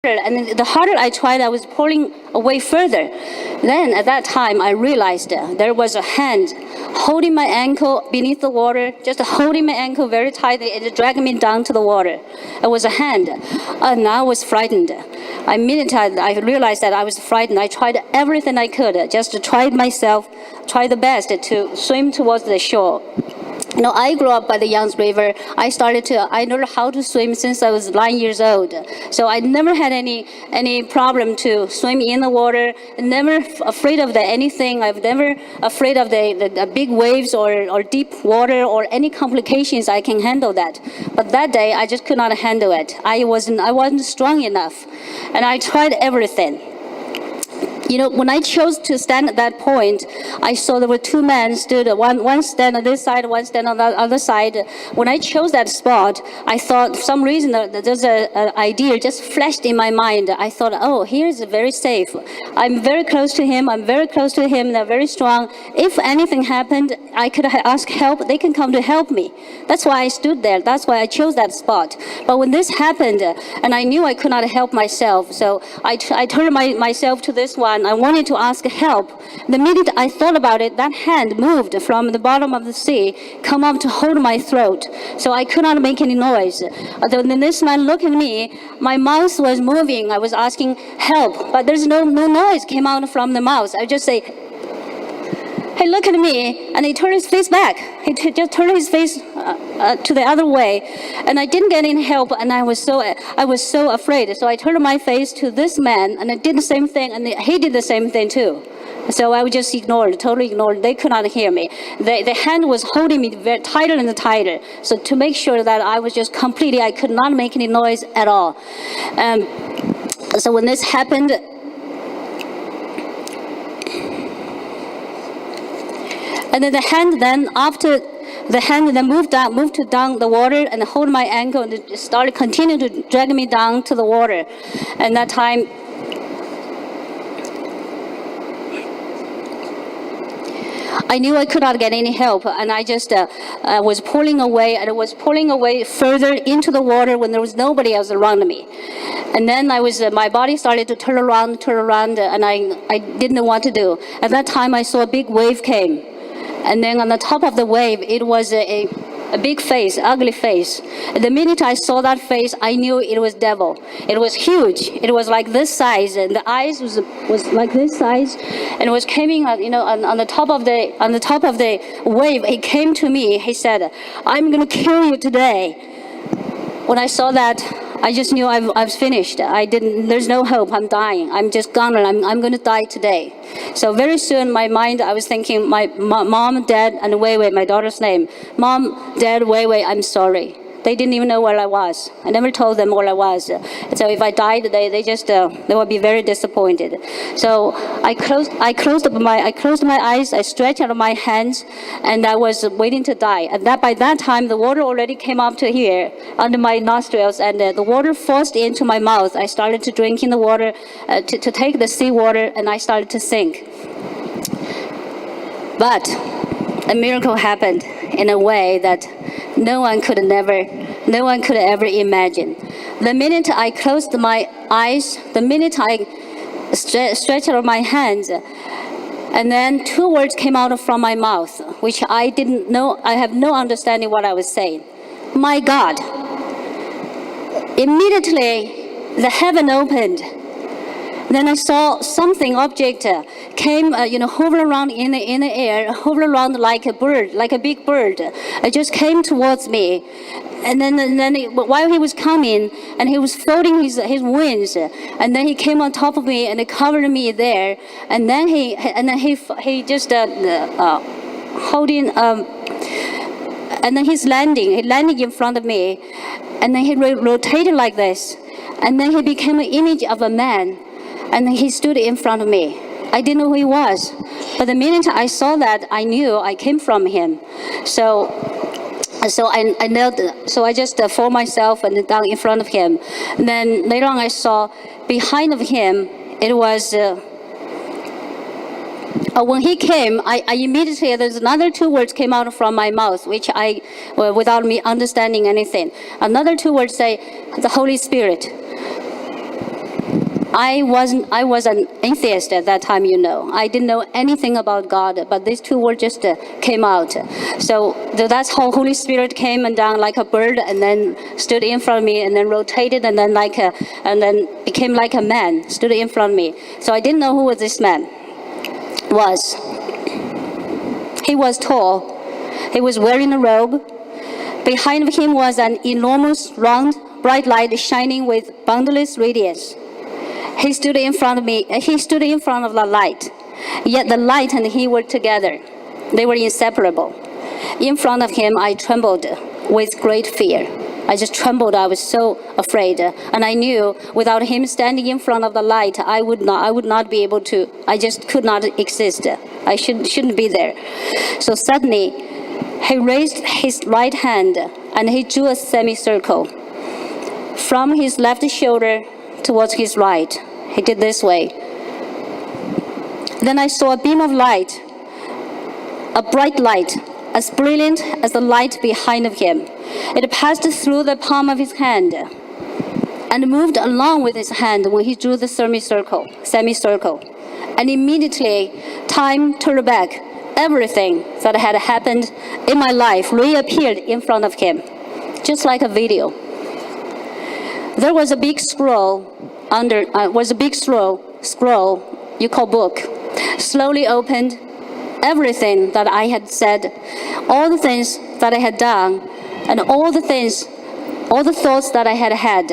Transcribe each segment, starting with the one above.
And the harder I tried, I was pulling away further. Then at that time, I realized there was a hand holding my ankle beneath the water, just holding my ankle very tightly and dragging me down to the water. It was a hand, and I was frightened. Immediately, I realized that I was frightened. I tried everything I could, just to try the best to swim towards the shore. I grew up by the Yangtze River. I learned how to swim since I was 9 years old. So I never had any problem to swim in the water. Never afraid of anything. I've never afraid of the big waves or deep water or any complications. I can handle that. But that day, I just could not handle it. I wasn't strong enough, and I tried everything. When I chose to stand at that point, I saw there were two men stood, one stand on this side, one stand on the other side. When I chose that spot, I thought for some reason there's an idea just flashed in my mind. I thought, oh, here is very safe. I'm very close to him. They're very strong. If anything happened, I could ask help. They can come to help me. That's why I stood there. That's why I chose that spot. But when this happened, and I knew I could not help myself, so I turned myself to this one. I wanted to ask help. The minute I thought about it, that hand moved from the bottom of the sea, come up to hold my throat. So I could not make any noise. Then this man looked at me. My mouth was moving. I was asking help, but there's no noise came out from the mouth. I just say, hey, look at me, and he turned his face back. He just turned his face to the other way, and I didn't get any help, and I was so afraid. So I turned my face to this man, and I did the same thing, and he did the same thing too. So I was just totally ignored. They could not hear me. The hand was holding me very tighter and tighter. So to make sure that I was just completely, I could not make any noise at all. So when this happened, and then the hand moved down the water and hold my ankle and continued to drag me down to the water. And that time, I knew I could not get any help, and I just was pulling away, and it was pulling away further into the water when there was nobody else around me. And then my body started to turn around, and I didn't know what to do. At that time, I saw a big wave came. And then on the top of the wave, it was a big face, ugly face. The minute I saw that face, I knew it was devil. It was huge. It was like this size, and the eyes was like this size, and it was coming, on the top of the wave. He came to me. He said, "I'm gonna kill you today." When I saw that, I just knew I was finished. There's no hope. I'm dying. I'm just gone. I'm going to die today. So very soon, my mind, I was thinking, my mom, dad, and Wei Wei, my daughter's name. Mom, dad, Wei Wei, I'm sorry. They didn't even know where I was. I never told them where I was. So if I died, they would be very disappointed. So I closed my eyes. I stretched out my hands, and I was waiting to die. And by that time, the water already came up to here under my nostrils, and the water forced into my mouth. I started to drink in the water, to take the seawater, and I started to sink. But a miracle happened in a way that no one could ever imagine. The minute I closed my eyes, the minute I stretched out my hands, and then two words came out from my mouth, which I didn't know. I have no understanding what I was saying. My God! Immediately, the heaven opened. Then I saw something, object, came, hovering around in the air, hovering around like a bird, like a big bird. It just came towards me. And then while he was coming, and he was folding his wings, and then he came on top of me and it covered me there. And then he just holding, and then he's landing. He landed in front of me, and then he rotated like this, and then he became an image of a man. And he stood in front of me. I didn't know who he was. But the minute I saw that, I knew I came from him. So I knelt. So I just threw myself and down in front of him. And then later on, I saw behind of him, it was, when he came, I immediately, there's another two words came out from my mouth, which without me understanding anything. Another two words say, the Holy Spirit. I was an atheist at that time, I didn't know anything about God, but these two words just came out. So that's how Holy Spirit came and down like a bird, and then stood in front of me, and then rotated, and then became like a man, stood in front of me. So I didn't know who this man was. He was tall. He was wearing a robe. Behind him was an enormous, round, bright light shining with boundless radiance. He stood in front of me. He stood in front of the light. Yet the light and he were together. They were inseparable. In front of him, I trembled with great fear. I just trembled. I was so afraid. And I knew without him standing in front of the light, I would not be able to, I just could not exist. I shouldn't be there. So suddenly, he raised his right hand and he drew a semicircle from his left shoulder towards his right. He did this way. Then I saw a beam of light, a bright light, as brilliant as the light behind him. It passed through the palm of his hand and moved along with his hand when he drew the semicircle. And immediately, time turned back. Everything that had happened in my life reappeared in front of him, just like a video. There was a big scroll scroll you call book, slowly opened. Everything that I had said, all the things that I had done, and all the thoughts that I had had,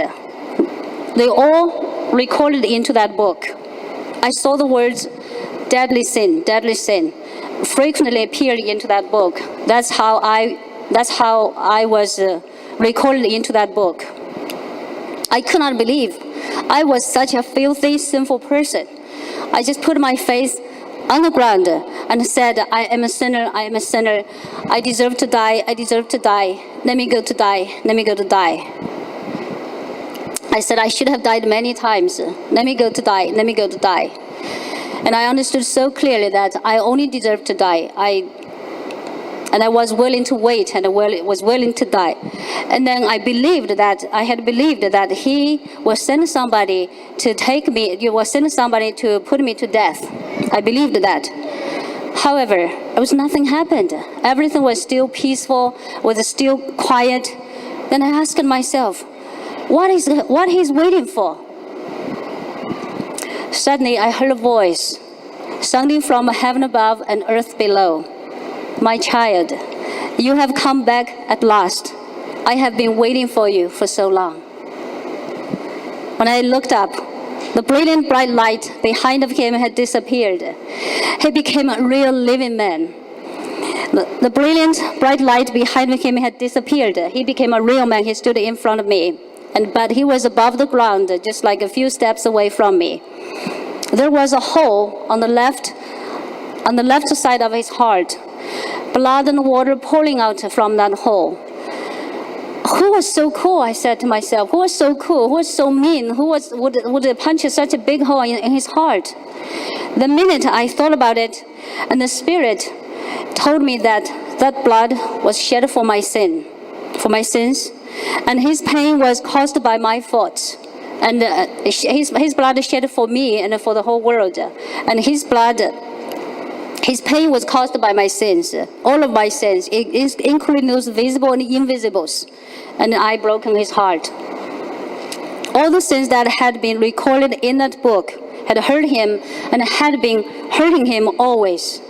they all recorded into that book. I saw the words deadly sin, frequently appeared into that book. That's how I was recorded into that book. I could not believe I was such a filthy, sinful person. I just put my face on the ground and said, I am a sinner, I am a sinner. I deserve to die, I deserve to die. Let me go to die, let me go to die. I said I should have died many times. Let me go to die, let me go to die. And I understood so clearly that I only deserved to die. And I was willing to wait, and I was willing to die. And then I had believed that he was send somebody to take me, he was send somebody to put me to death. I believed that. However, it was nothing happened. Everything was still peaceful, was still quiet. Then I asked myself, what he's waiting for? Suddenly I heard a voice sounding from heaven above and earth below. My child, you have come back at last. I have been waiting for you for so long. When I looked up, the brilliant bright light behind him had disappeared. He became a real living man. The brilliant bright light behind him had disappeared. He became a real man. He stood in front of me. But he was above the ground, just like a few steps away from me. There was a hole on the left side of his heart. Blood and water pouring out from that hole. Who was so cool, I said to myself. Who was so cool? Who was so mean? Who would punch such a big hole in his heart? The minute I thought about it, and the Spirit told me that blood was shed for my sins, and his pain was caused by my faults. And his blood shed for me and for the whole world. And his pain was caused by my sins, all of my sins, including those visible and invisibles. And I broken his heart. All the sins that had been recorded in that book had hurt him and had been hurting him always.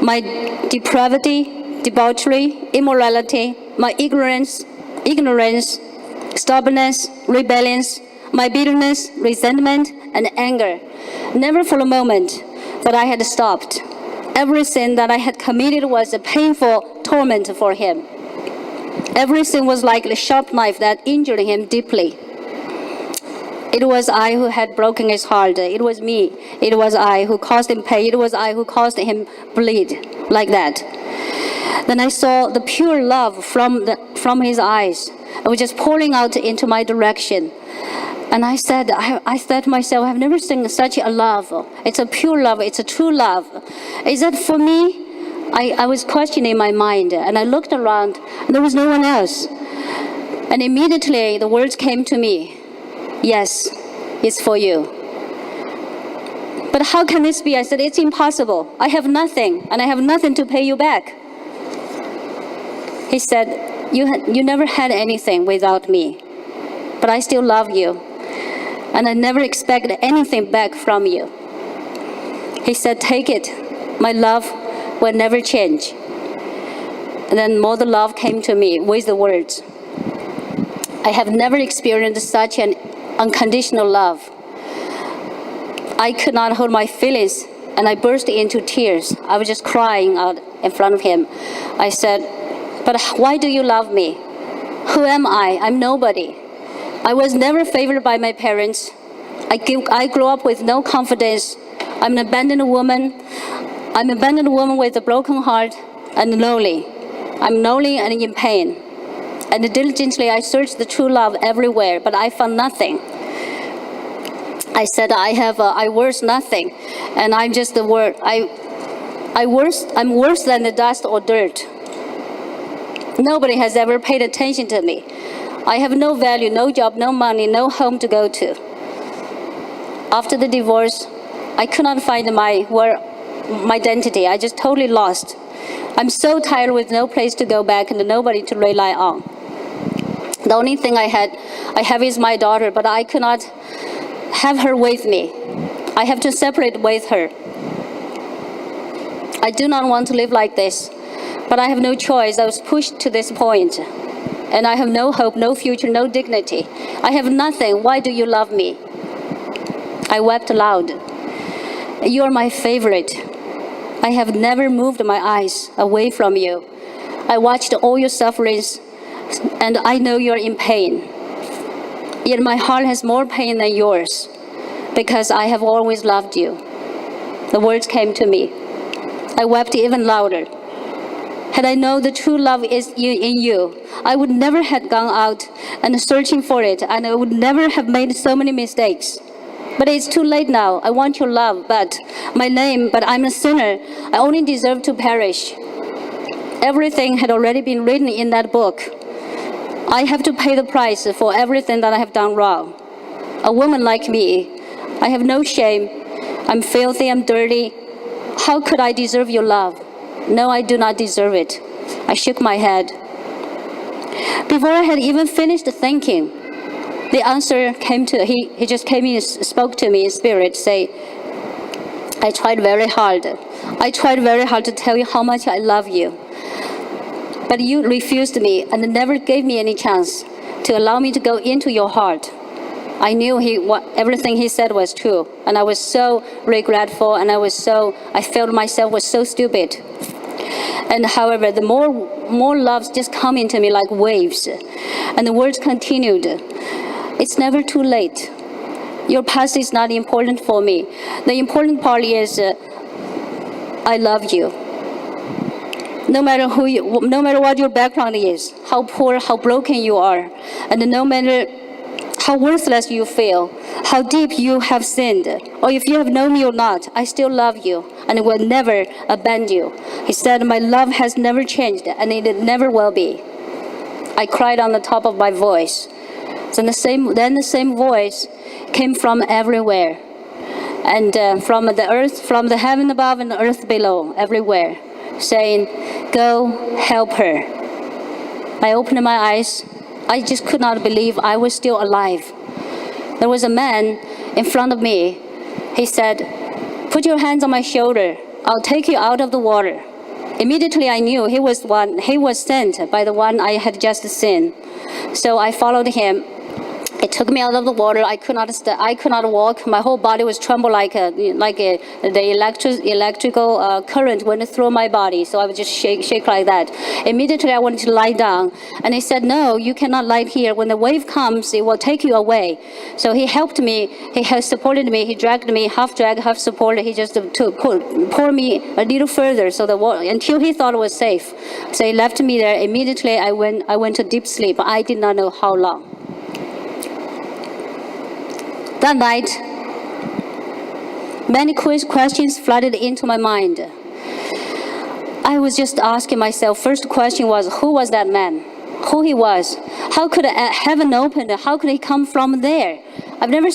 My depravity, debauchery, immorality, my ignorance, stubbornness, rebellions, my bitterness, resentment, and anger. Never for a moment that I had stopped. Every sin that I had committed was a painful torment for him. Every sin was like a sharp knife that injured him deeply. It was I who had broken his heart. It was me. It was I who caused him pain. It was I who caused him bleed like that. Then I saw the pure love from his eyes. It was just pouring out into my direction. And I said to myself, I've never seen such a love. It's a pure love. It's a true love. Is that for me? I was questioning my mind, and I looked around, and there was no one else. And immediately the words came to me. Yes, it's for you. But how can this be? I said, it's impossible. I have nothing, and I have nothing to pay you back. He said, you never had anything without me, but I still love you, and I never expected anything back from you. He said, take it. My love will never change. And then more the love came to me with the words. I have never experienced such an unconditional love. I could not hold my feelings, and I burst into tears. I was just crying out in front of him. I said, but why do you love me? Who am I? I'm nobody. I was never favored by my parents. I grew up with no confidence. I'm an abandoned woman. I'm an abandoned woman with a broken heart and lonely. I'm lonely and in pain. And diligently I searched the true love everywhere, but I found nothing. I said I worth nothing, and I'm just the word. I'm worse than the dust or dirt. Nobody has ever paid attention to me. I have no value, no job, no money, no home to go to. After the divorce, I could not find my identity. I just totally lost. I'm so tired with no place to go back and nobody to rely on. The only thing I have is my daughter, but I could not have her with me. I have to separate with her. I do not want to live like this, but I have no choice. I was pushed to this point, and I have no hope, no future, no dignity. I have nothing. Why do you love me? I wept aloud. You are my favorite. I have never moved my eyes away from you. I watched all your sufferings, and I know you're in pain. Yet my heart has more pain than yours, because I have always loved you. The words came to me. I wept even louder. Had I known the true love is in you, I would never have gone out and searching for it, and I would never have made so many mistakes. But it's too late now. I want your love, but I'm a sinner. I only deserve to perish. Everything had already been written in that book. I have to pay the price for everything that I have done wrong. A woman like me, I have no shame. I'm filthy, I'm dirty. How could I deserve your love? No, I do not deserve it. I shook my head. Before I had even finished thinking, the answer came to, he just came in and spoke to me in spirit, say, I tried very hard. I tried very hard to tell you how much I love you. But you refused me and never gave me any chance to allow me to go into your heart. I knew everything he said was true, and I was so regretful, and I felt myself was so stupid. And however, the more loves just come into me like waves, and the words continued. It's never too late. Your past is not important for me. The important part is I love you. No matter what your background is, how poor, how broken you are, and no matter how worthless you feel, how deep you have sinned, or if you have known me or not, I still love you and will never abandon you. He said, my love has never changed, and it never will be. I cried on the top of my voice. Then the same voice came from everywhere, and from the earth, from the heaven above and the earth below, everywhere, saying, go help her. I opened my eyes. I just could not believe I was still alive. There was a man in front of me. He said, put your hands on my shoulder. I'll take you out of the water. Immediately I knew he was sent by the one I had just seen. So I followed him. It took me out of the water. I could not walk. My whole body was tremble like the electrical current went through my body. So I would just shake like that. Immediately I wanted to lie down, and he said, "No, you cannot lie here. When the wave comes, it will take you away." So he helped me. He has supported me. He dragged me, half drag, half support. He just pull me a little further, so the water until he thought it was safe. So he left me there. Immediately I went to deep sleep. I did not know how long. That night, many questions flooded into my mind. I was just asking myself, first question was, who was that man? Who he was? How could heaven open? How could he come from there? I've never